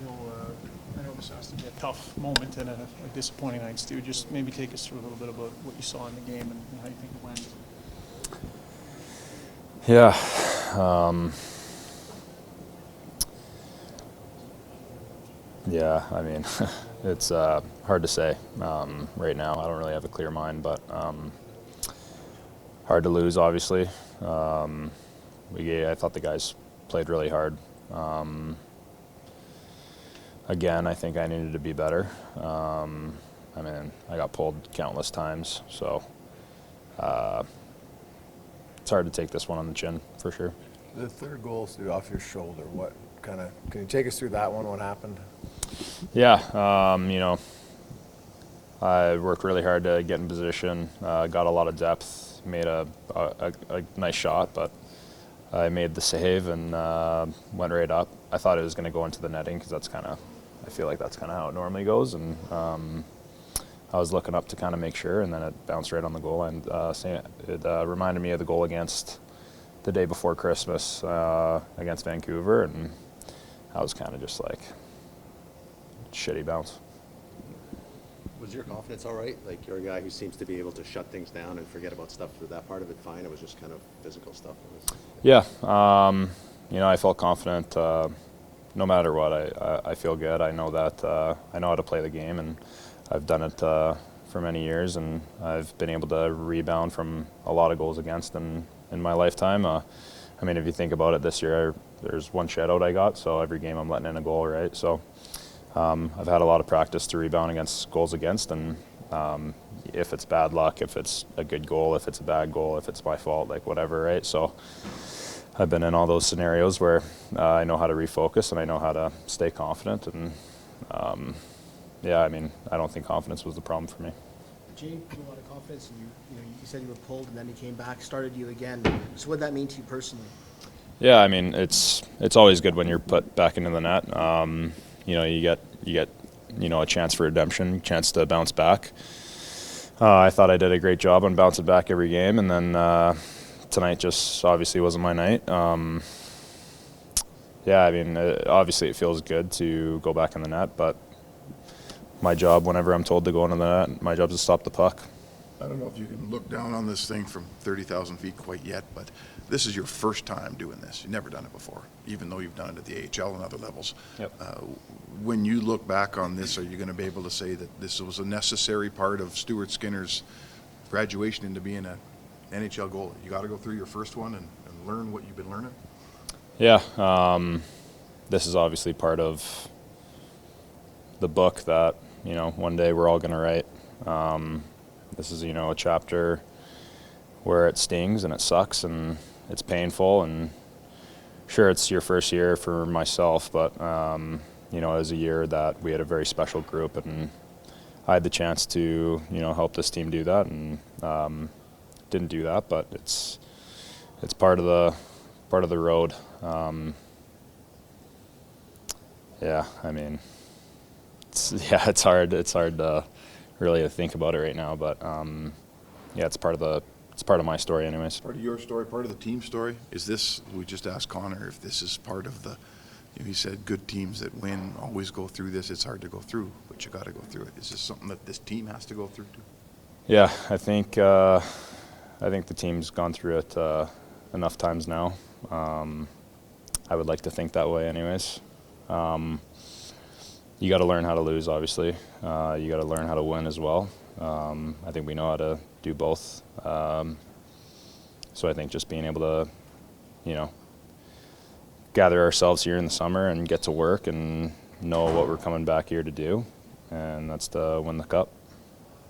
I know this has to be a tough moment and a disappointing night, Stu. Just maybe take us through a little bit about what you saw in the game and how you think it went. Yeah. Yeah, I mean, it's hard to say right now. I don't really have a clear mind, but hard to lose, obviously. I thought the guys played really hard. Again, I think I needed to be better. I mean, I got pulled countless times, so it's hard to take this one on the chin, for sure. The third goal off your shoulder, what kind of, can you take us through that one, what happened? Yeah, I worked really hard to get in position, got a lot of depth, made a nice shot, but I made the save and went right up. I thought it was going to go into the netting because I feel like that's kind of how it normally goes, and I was looking up to kind of make sure, and then it bounced right on the goal, and it reminded me of the goal against the day before Christmas against Vancouver, and I was kind of just like, shitty bounce. Was your confidence all right? Like, you're a guy who seems to be able to shut things down and forget about stuff. For that part of it, fine. It was just kind of physical stuff. Yeah, I felt confident. No matter what, I feel good. I know that I know how to play the game, and I've done it for many years, and I've been able to rebound from a lot of goals against in my lifetime. I mean, if you think about it, this year there's one shutout I got, so every game I'm letting in a goal, right? So I've had a lot of practice to rebound against goals against, and if it's bad luck, if it's a good goal, if it's a bad goal, if it's my fault, like whatever, right? So I've been in all those scenarios where I know how to refocus and I know how to stay confident, and yeah, I mean, I don't think confidence was the problem for me. Jay put a lot of confidence in you. You said you were pulled and then he came back, started you again. So what did that mean to you personally? Yeah, I mean, it's always good when you're put back into the net. You get a chance for redemption, chance to bounce back. I thought I did a great job on bouncing back every game, and then tonight just obviously wasn't my night. Yeah, I mean, obviously it feels good to go back in the net, but my job, whenever I'm told to go into the net, my job is to stop the puck. I don't know if you can look down on this thing from 30,000 feet quite yet, but this is your first time doing this. You've never done it before, even though you've done it at the AHL and other levels. Yep. When you look back on this, are you going to be able to say that this was a necessary part of Stuart Skinner's graduation into being an NHL goalie? You got to go through your first one and learn what you've been learning? Yeah, this is obviously part of the book that, one day we're all going to write. This is, a chapter where it stings and it sucks and it's painful, and sure, it's your first year for myself, but, it was a year that we had a very special group, and I had the chance to, help this team do that, and didn't do that, but it's part of the road. Yeah, I mean, it's hard to really think about it right now, but yeah, it's part of my story anyways. Part of your story, part of the team story. Is this, we just asked Connor if this is part of the, he said good teams that win always go through this. It's hard to go through, but you got to go through it. Is this something that this team has to go through too? Yeah, I think the team's gone through it enough times now. I would like to think that way anyways. You got to learn how to lose, obviously. You got to learn how to win as well. I think we know how to do both. So I think just being able to, gather ourselves here in the summer and get to work and know what we're coming back here to do, and that's to win the cup.